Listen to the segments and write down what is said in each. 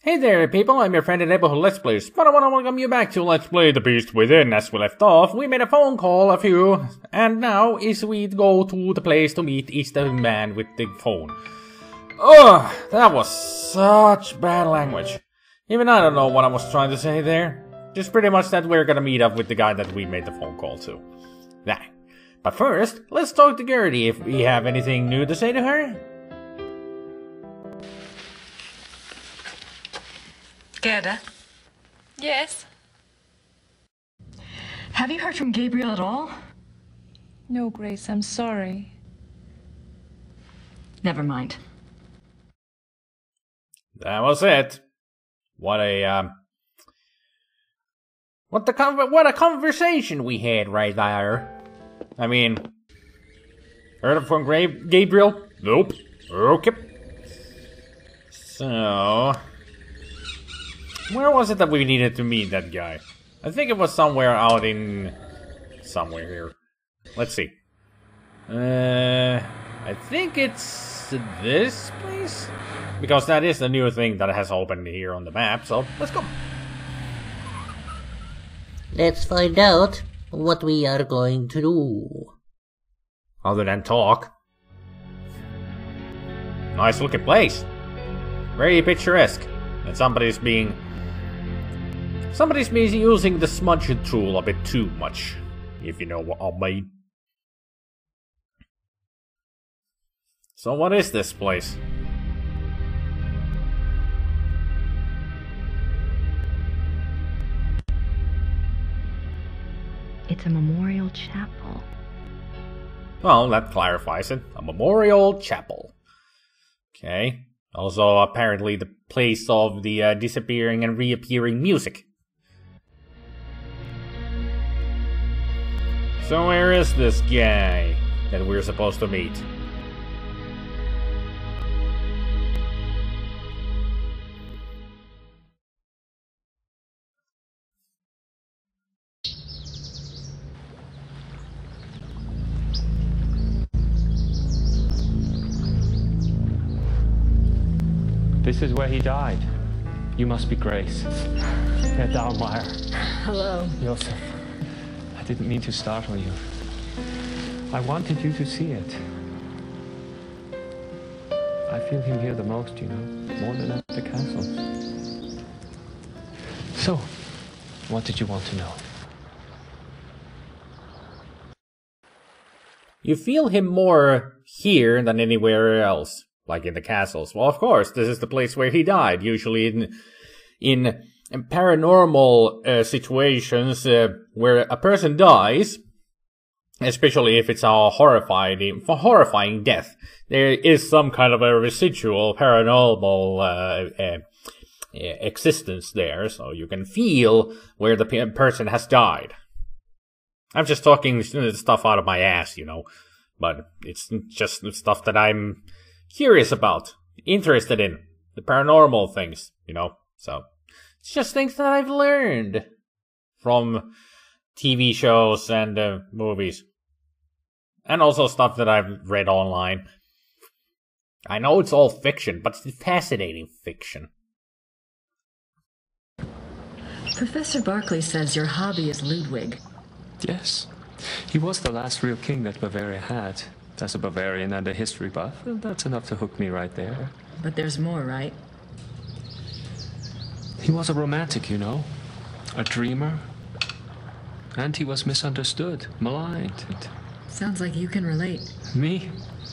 Hey there, people, I'm your friend and neighborhood Let's Players, but I want to welcome you back to Let's Play The Beast Within. As we left off, we made a phone call and now is we go to the place to meet is the man with the phone. Ugh, that was such bad language. Even I don't know what I was trying to say there. Just pretty much that we're gonna meet up with the guy that we made the phone call to. Nah. But first, let's talk to Gertie if we have anything new to say to her. Gerda? Yes? Have you heard from Gabriel at all? No, Grace, I'm sorry. Never mind. That was it. What a what a conversation we had right there. I mean, heard from Gabriel? Nope. Okay. So, where was it that we needed to meet that guy? I think it was somewhere out in somewhere here. Let's see. I think it's this place? Because that is the new thing that has opened here on the map, so let's go. Let's find out what we are going to do. Other than talk. Nice looking place. Very picturesque. And somebody's using the smudge tool a bit too much, if you know what I mean. So what is this place? It's a memorial chapel. Well, that clarifies it. A memorial chapel. Okay. Also, apparently the place of the disappearing and reappearing music. So where is this guy that we're supposed to meet? This is where he died. You must be Grace. Herr Dallmeier. Hello. Joseph. I didn't mean to startle you. I wanted you to see it. I feel him here the most, you know, more than at the castle. So, what did you want to know? You feel him more here than anywhere else. Like in the castles. Well, of course, this is the place where he died. Usually in paranormal situations where a person dies, especially if it's a horrifying death, there is some kind of a residual paranormal existence there, so you can feel where the person has died. I'm just talking stuff out of my ass, you know, but it's just stuff that I'm curious about, interested in, the paranormal things, you know, so it's just things that I've learned from TV shows and movies, and also stuff that I've read online. I know it's all fiction, but it's fascinating fiction. Professor Barclay says your hobby is Ludwig. Yes. He was the last real king that Bavaria had. As a Bavarian and a history buff, that's enough to hook me right there. But there's more, right? He was a romantic, you know. A dreamer. And he was misunderstood, maligned. Sounds like you can relate. Me?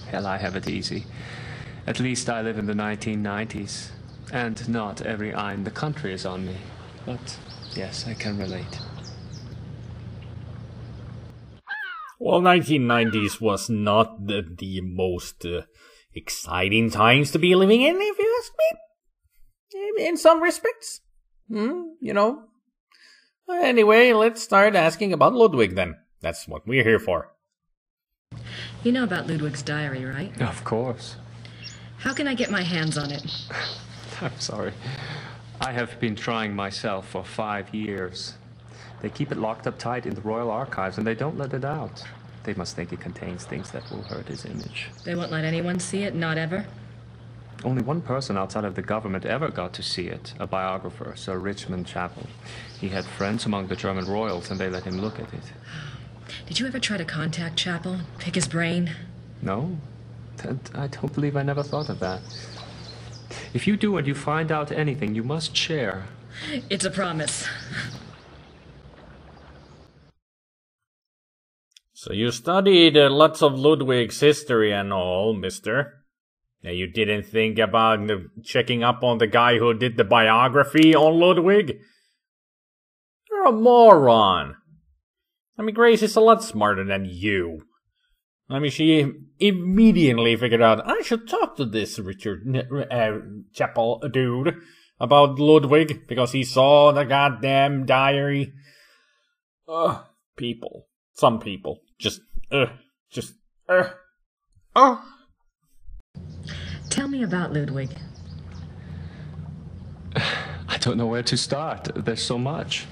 Hell, I have it easy. At least I live in the 1990s. And not every eye in the country is on me. But, yes, I can relate. Well, 1990s was not the most exciting times to be living in, if you ask me. In some respects. You know. Anyway, let's start asking about Ludwig then. That's what we're here for. You know about Ludwig's diary, right? Of course. How can I get my hands on it? I'm sorry. I have been trying myself for 5 years. They keep it locked up tight in the Royal Archives, and they don't let it out. They must think it contains things that will hurt his image. They won't let anyone see it, not ever? Only one person outside of the government ever got to see it, a biographer, Sir Richmond Chapel. He had friends among the German royals, and they let him look at it. Did you ever try to contact Chapel? Pick his brain? No, I don't believe I never thought of that. If you do and you find out anything, you must share. It's a promise. So you studied lots of Ludwig's history and all, mister. And you didn't think about checking up on the guy who did the biography on Ludwig? You're a moron. I mean, Grace is a lot smarter than you. I mean, she immediately figured out, I should talk to this Richard Chapel dude about Ludwig, because he saw the goddamn diary. People. Some people. Tell me about Ludwig. I don't know where to start. There's so much.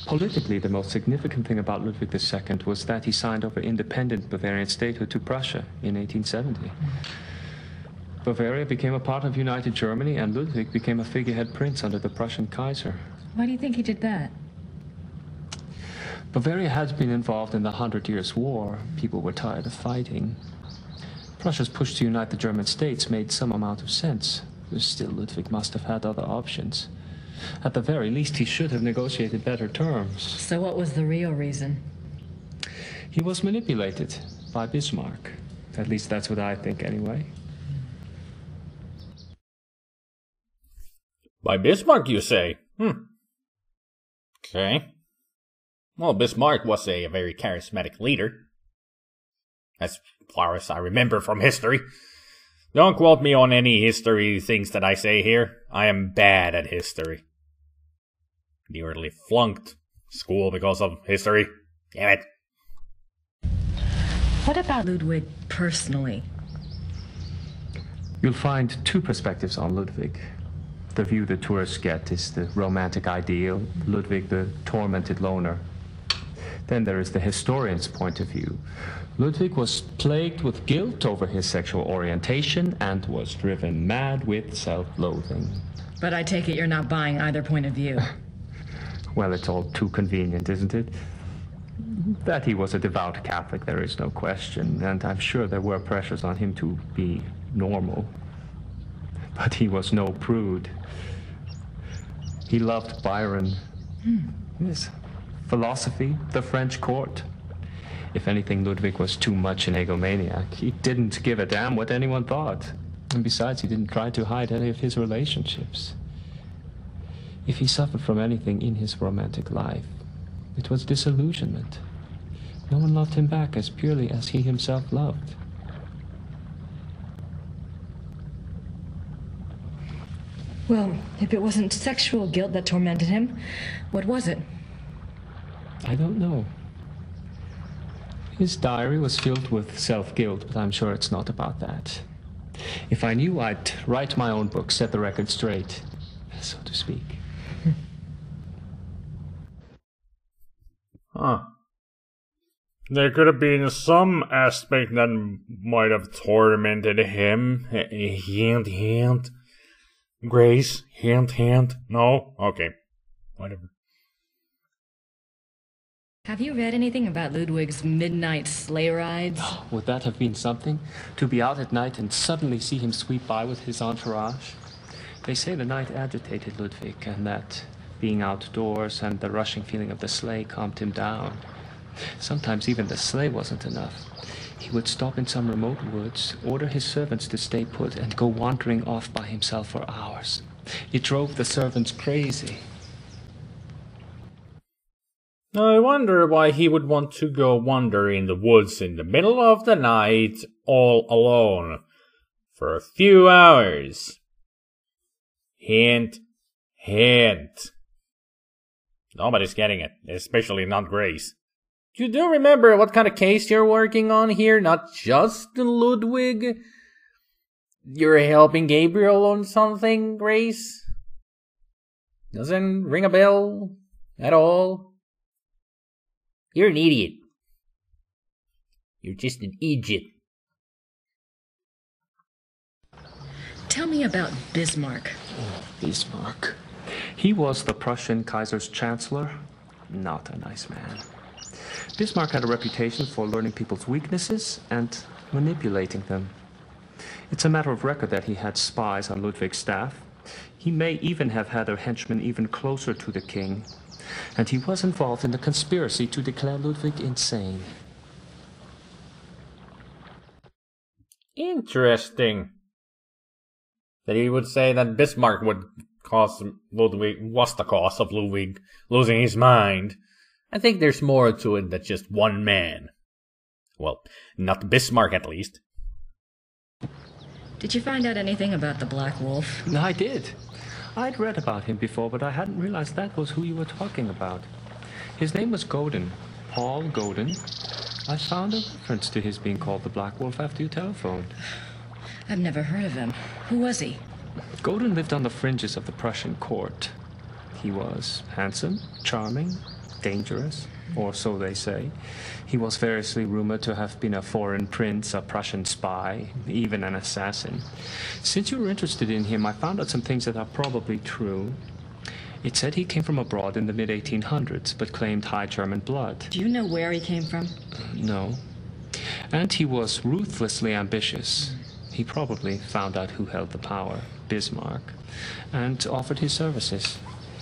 Politically, the most significant thing about Ludwig II was that he signed over independent Bavarian statehood to Prussia in 1870. Bavaria became a part of United Germany, and Ludwig became a figurehead prince under the Prussian Kaiser. Why do you think he did that? Bavaria had been involved in the 100 Years' War. People were tired of fighting. Prussia's push to unite the German states made some amount of sense. Still, Ludwig must have had other options. At the very least, he should have negotiated better terms. So what was the real reason? He was manipulated by Bismarck. At least that's what I think, anyway. By Bismarck, you say? Okay. Well, Bismarck was a very charismatic leader. As far as I remember from history. Don't quote me on any history things that I say here. I am bad at history. Nearly flunked school because of history. Damn it. What about Ludwig personally? You'll find two perspectives on Ludwig. The view the tourists get is the romantic ideal, Ludwig the tormented loner. Then there is the historian's point of view. Ludwig was plagued with guilt over his sexual orientation and was driven mad with self-loathing. But I take it you're not buying either point of view. Well, it's all too convenient, isn't it? That he was a devout Catholic, there is no question, and I'm sure there were pressures on him to be normal. But he was no prude. He loved Byron. Yes. Philosophy, the French court. If anything, Ludwig was too much an egomaniac. He didn't give a damn what anyone thought. And besides, he didn't try to hide any of his relationships. If he suffered from anything in his romantic life, it was disillusionment. No one loved him back as purely as he himself loved. Well, if it wasn't sexual guilt that tormented him, what was it? I don't know. His diary was filled with self-guilt, but I'm sure it's not about that. If I knew, I'd write my own book, set the record straight, so to speak. Huh. There could have been some aspect that might have tormented him. Hint, hint. Grace, hint, hint. No? Okay. Whatever. Have you read anything about Ludwig's midnight sleigh rides? Would that have been something? To be out at night and suddenly see him sweep by with his entourage? They say the night agitated Ludwig, and that being outdoors and the rushing feeling of the sleigh calmed him down. Sometimes even the sleigh wasn't enough. He would stop in some remote woods, order his servants to stay put, and go wandering off by himself for hours. It drove the servants crazy. I wonder why he would want to go wander in the woods in the middle of the night, all alone, for a few hours. Hint, hint. Nobody's getting it, especially not Grace. You do remember what kind of case you're working on here? Not just Ludwig? You're helping Gabriel on something, Grace? Doesn't ring a bell at all? You're an idiot. You're just an idiot. Tell me about Bismarck. Bismarck. He was the Prussian Kaiser's chancellor. Not a nice man. Bismarck had a reputation for learning people's weaknesses and manipulating them. It's a matter of record that he had spies on Ludwig's staff. He may even have had a henchman even closer to the king. And he was involved in the conspiracy to declare Ludwig insane. Interesting. That he would say that Bismarck was the cause of Ludwig losing his mind. I think there's more to it than just one man. Well, not Bismarck at least. Did you find out anything about the Black Wolf? I did. I'd read about him before, but I hadn't realized that was who you were talking about. His name was Godin. Paul Godin. I found a reference to his being called the Black Wolf after you telephoned. I've never heard of him. Who was he? Godin lived on the fringes of the Prussian court. He was handsome, charming, dangerous, or so they say. He was variously rumored to have been a foreign prince, a Prussian spy, even an assassin. Since you were interested in him, I found out some things that are probably true. It said he came from abroad in the mid-1800s, but claimed high German blood. Do you know where he came from? No. And he was ruthlessly ambitious. He probably found out who held the power, Bismarck, and offered his services.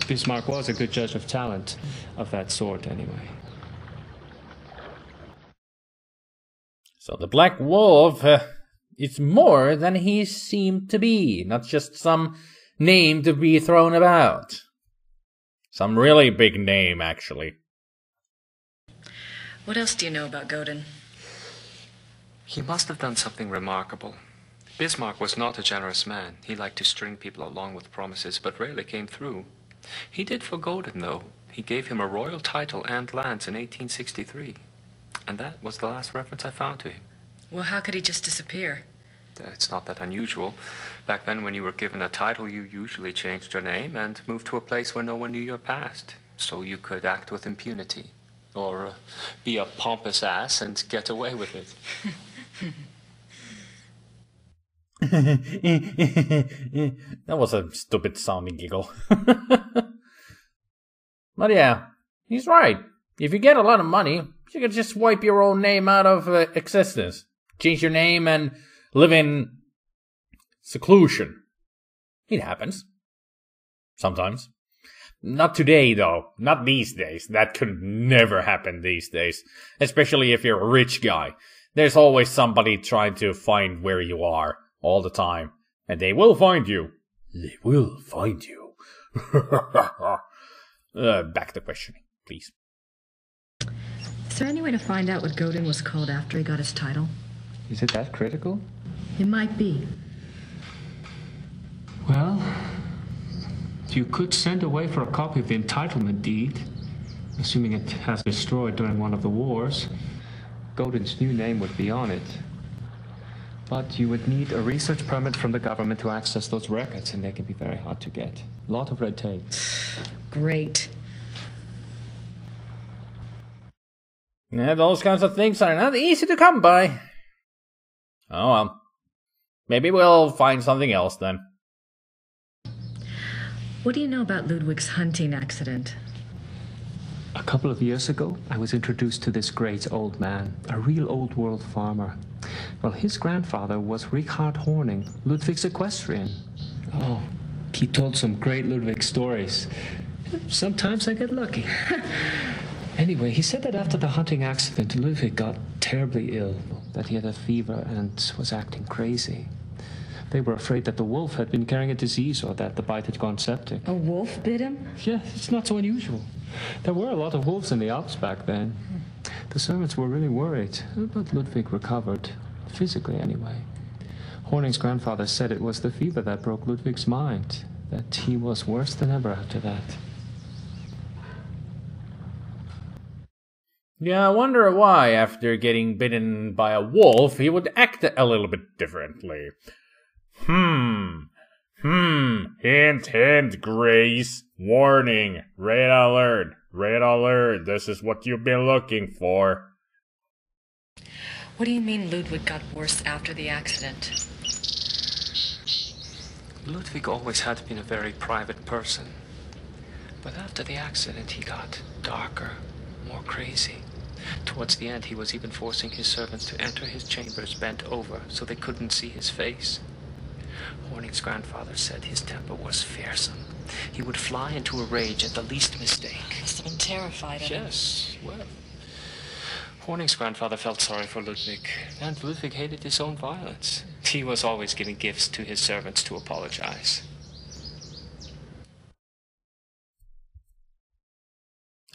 Bismarck was a good judge of talent, of that sort anyway. So the Black Wolf, it's more than he seemed to be, not just some name to be thrown about. Some really big name, actually. What else do you know about Godin? He must have done something remarkable. Bismarck was not a generous man. He liked to string people along with promises, but rarely came through. He did for Godin, though. He gave him a royal title and lands in 1863. And that was the last reference I found to him. Well, how could he just disappear? It's not that unusual. Back then, when you were given a title, you usually changed your name and moved to a place where no one knew your past, so you could act with impunity. Or be a pompous ass and get away with it. That was a stupid sounding giggle. But yeah, he's right. If you get a lot of money, you can just wipe your own name out of existence. Change your name and live in seclusion. It happens. Sometimes. Not today, though. Not these days. That could never happen these days. Especially if you're a rich guy. There's always somebody trying to find where you are. All the time. And they will find you. They will find you. Back to questioning, please. Is there any way to find out what Godin was called after he got his title? Is it that critical? It might be. Well, you could send away for a copy of the entitlement deed, assuming it has been destroyed during one of the wars. Godin's new name would be on it. But you would need a research permit from the government to access those records, and they can be very hard to get. A lot of red tape. Great. Yeah, those kinds of things are not easy to come by. Oh well. Maybe we'll find something else then. What do you know about Ludwig's hunting accident? A couple of years ago, I was introduced to this great old man, a real old-world farmer. Well, his grandfather was Richard Horning, Ludwig's equestrian. Oh, he told some great Ludwig stories. Sometimes I get lucky. Anyway, he said that after the hunting accident, Ludwig got terribly ill, that he had a fever and was acting crazy. They were afraid that the wolf had been carrying a disease or that the bite had gone septic. A wolf bit him? Yeah, it's not so unusual. There were a lot of wolves in the Alps back then. The servants were really worried, but Ludwig recovered, physically anyway. Horning's grandfather said it was the fever that broke Ludwig's mind, that he was worse than ever after that. Yeah, I wonder why, after getting bitten by a wolf, he would act a little bit differently. Hint, hint, Grace. Warning. Red alert. Red alert. This is what you've been looking for. What do you mean Ludwig got worse after the accident? Ludwig always had been a very private person. But after the accident, he got darker, more crazy. Towards the end, he was even forcing his servants to enter his chambers bent over so they couldn't see his face. Horning's grandfather said his temper was fearsome. He would fly into a rage at the least mistake. Must have been terrified of him. Yes, well. Horning's grandfather felt sorry for Ludwig, and Ludwig hated his own violence. He was always giving gifts to his servants to apologize.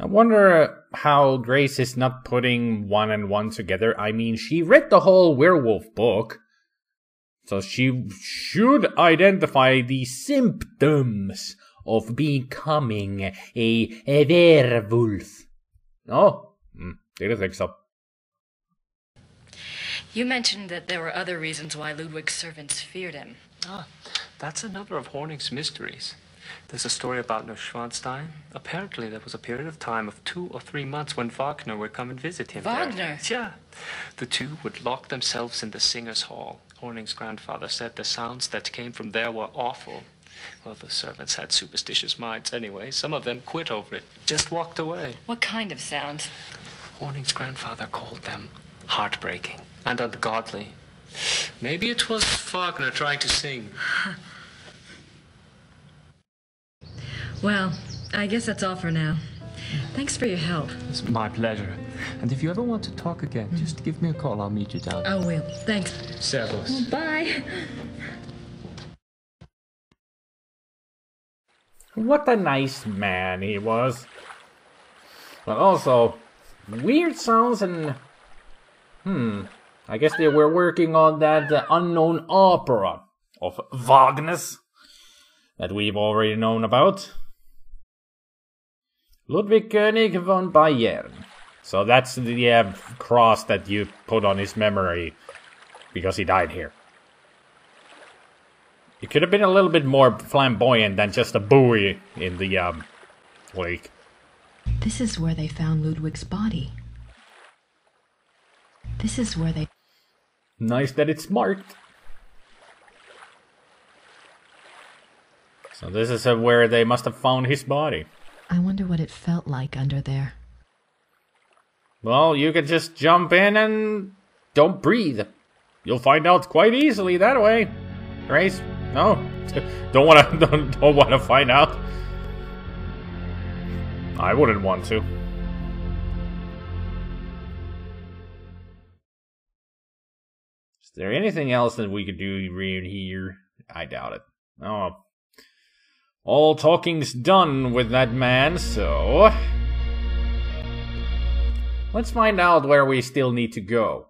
I wonder how Grace is not putting one and one together. I mean, she read the whole werewolf book, so she should identify the symptoms of becoming a werewolf. No? Didn't think so. You mentioned that there were other reasons why Ludwig's servants feared him. Ah, that's another of Horning's mysteries. There's a story about Neuschwanstein. Apparently there was a period of time of 2 or 3 months when Wagner would come and visit him. Wagner? There. Yeah. The two would lock themselves in the singer's hall. Horning's grandfather said the sounds that came from there were awful. Well, the servants had superstitious minds anyway. Some of them quit over it, just walked away. What kind of sounds? Horning's grandfather called them heartbreaking and ungodly. Maybe it was Wagner trying to sing. Well, I guess that's all for now. Thanks for your help. It's my pleasure. And if you ever want to talk again, just give me a call. I'll meet you down. I will. Thanks. Servus. Bye. What a nice man he was. But also, weird sounds and... I guess they were working on that unknown opera of Wagner's that we've already known about. Ludwig König von Bayern. So that's the cross that you put on his memory because he died here. It could have been a little bit more flamboyant than just a buoy in the lake. This is where they found Ludwig's body. This is where they... Nice that it's marked. So this is where they must have found his body. I wonder what it felt like under there. Well, you could just jump in and don't breathe. You'll find out quite easily that way. Grace? No? Don't wanna find out. I wouldn't want to. Is there anything else that we could do around here? I doubt it. Oh. All talking's done with that man, so... let's find out where we still need to go.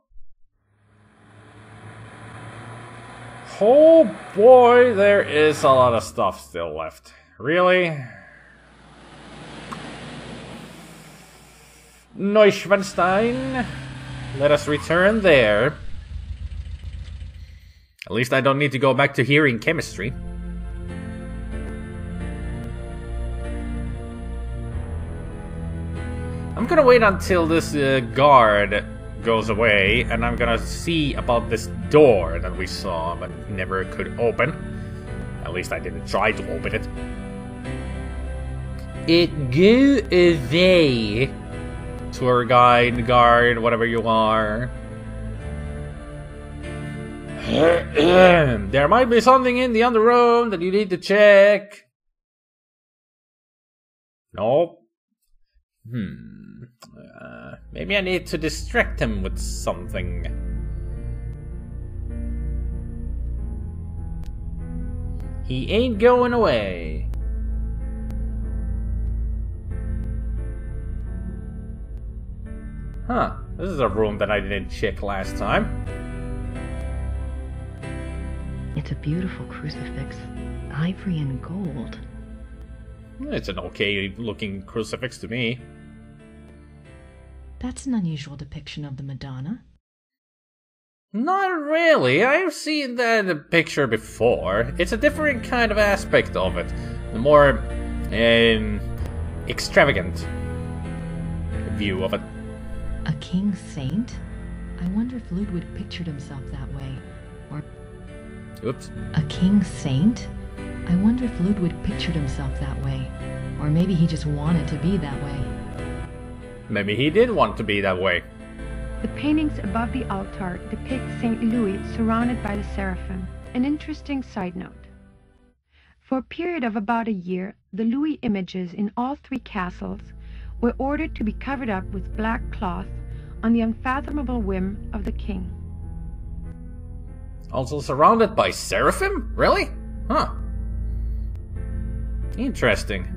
Oh boy, there is a lot of stuff still left. Really? Neuschwanstein? Let us return there. At least I don't need to go back to hearing chemistry. I'm gonna wait until this guard goes away, and I'm gonna see about this door that we saw but never could open. At least I didn't try to open it. It go away, tour guide, guard, whatever you are. There might be something in the other room that you need to check. Nope. Maybe I need to distract him with something. He ain't going away. Huh, this is a room that I didn't check last time. It's a beautiful crucifix. Ivory and gold. It's an okay looking crucifix to me. That's an unusual depiction of the Madonna. Not really. I've seen that picture before. It's a different kind of aspect of it. The more extravagant view of it. A king saint? I wonder if Ludwig pictured himself that way. Or... Oops. A king saint? I wonder if Ludwig pictured himself that way. Or maybe he just wanted to be that way. Maybe he did want to be that way. The paintings above the altar depict St. Louis surrounded by the seraphim. An interesting side note. For a period of about a year, the Louis images in all 3 castles were ordered to be covered up with black cloth on the unfathomable whim of the king. Also surrounded by seraphim? Really? Huh. Interesting.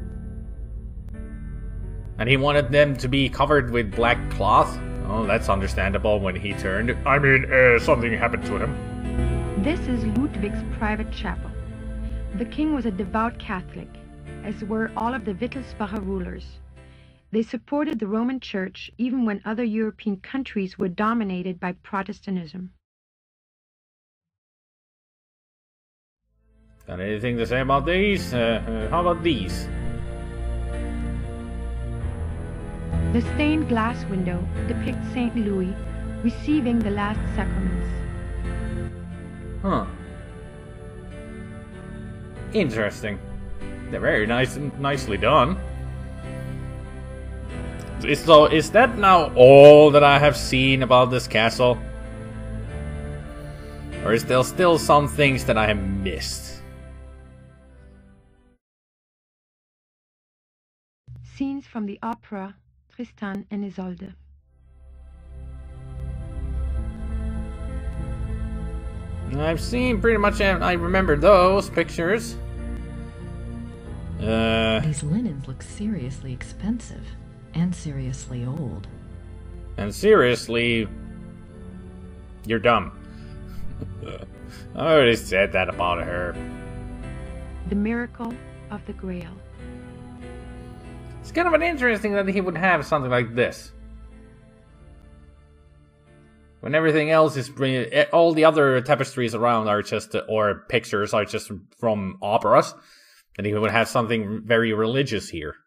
And he wanted them to be covered with black cloth? Oh, that's understandable when he turned. I mean, something happened to him. This is Ludwig's private chapel. The king was a devout Catholic, as were all of the Wittelsbacher rulers. They supported the Roman Church even when other European countries were dominated by Protestantism. Got anything to say about these? How about these? The stained glass window depicts St. Louis receiving the last sacraments. Huh. Interesting. They're very nicely done. So, is that now all that I have seen about this castle? Or is there still some things that I have missed? Scenes from the opera Tristan and Isolde. I've seen pretty much, I remember those pictures. These linens look seriously expensive. And seriously old. And seriously, you're dumb. I already said that about her. The miracle of the Grail. It's kind of interesting that he would have something like this. When everything else is all the other tapestries around are just, or pictures are just from operas, and he would have something very religious here.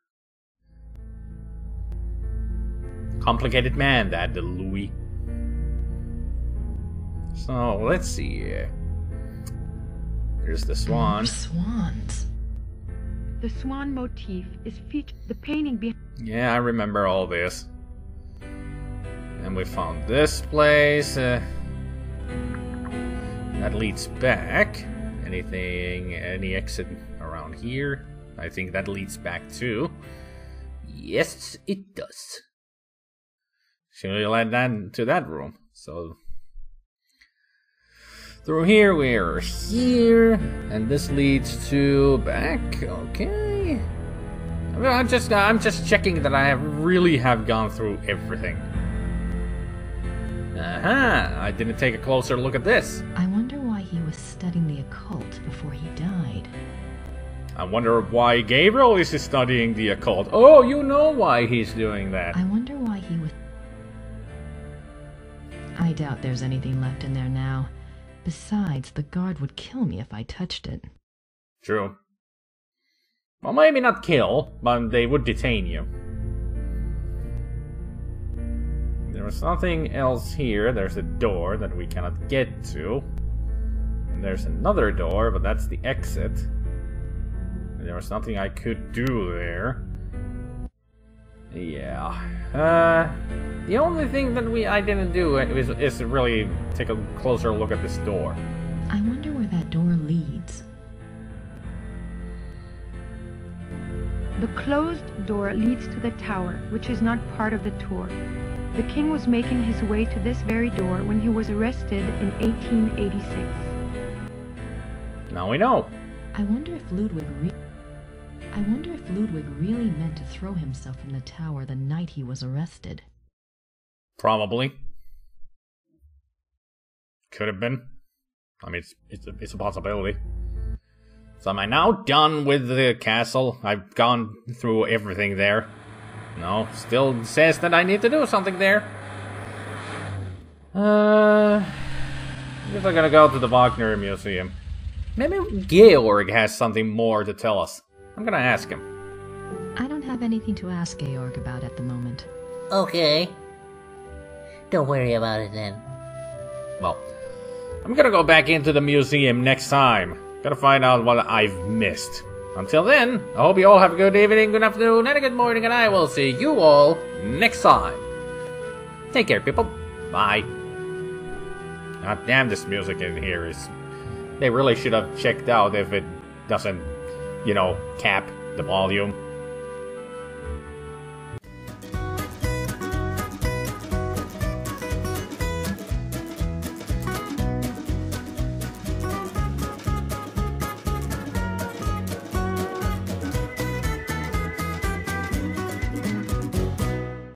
Complicated man, that the Louis. So let's see. There's the swan. Swans. The swan motif is featured. The painting behind. Yeah, I remember all this. And we found this place. That leads back. Any exit around here? I think that leads back too. Yes, it does. Should led that to that room. So through here we're here, and this leads to back. Okay. I'm just checking that I really have gone through everything. I didn't take a closer look at this. I wonder why he was studying the occult before he died. I wonder why Gabriel is studying the occult. Oh, you know why he's doing that. I wonder why he was... I doubt there's anything left in there now. Besides, the guard would kill me if I touched it. True. Well, maybe not kill, but they would detain you. There was nothing else here. There's a door that we cannot get to. And there's another door, but that's the exit. And there was nothing I could do there. Yeah. The only thing that I didn't do is really take a closer look at this door. I wonder where that door leads. The closed door leads to the tower, which is not part of the tour. The king was making his way to this very door when he was arrested in 1886. Now we know. I wonder if Ludwig really meant to throw himself from the tower the night he was arrested. Probably. Could have been. I mean, it's a possibility. So am I now done with the castle? I've gone through everything there. No, still says that I need to do something there. I guess I'm gonna go to the Wagner Museum. Maybe Georg has something more to tell us. I'm gonna ask him. I don't have anything to ask Georg about at the moment. Okay. Don't worry about it then. Well, I'm gonna go back into the museum next time. Gotta find out what I've missed. Until then, I hope you all have a good evening, good afternoon, and a good morning, and I will see you all next time. Take care, people. Bye. God damn, this music in here is... They really should have checked out if it doesn't, you know, cap the volume.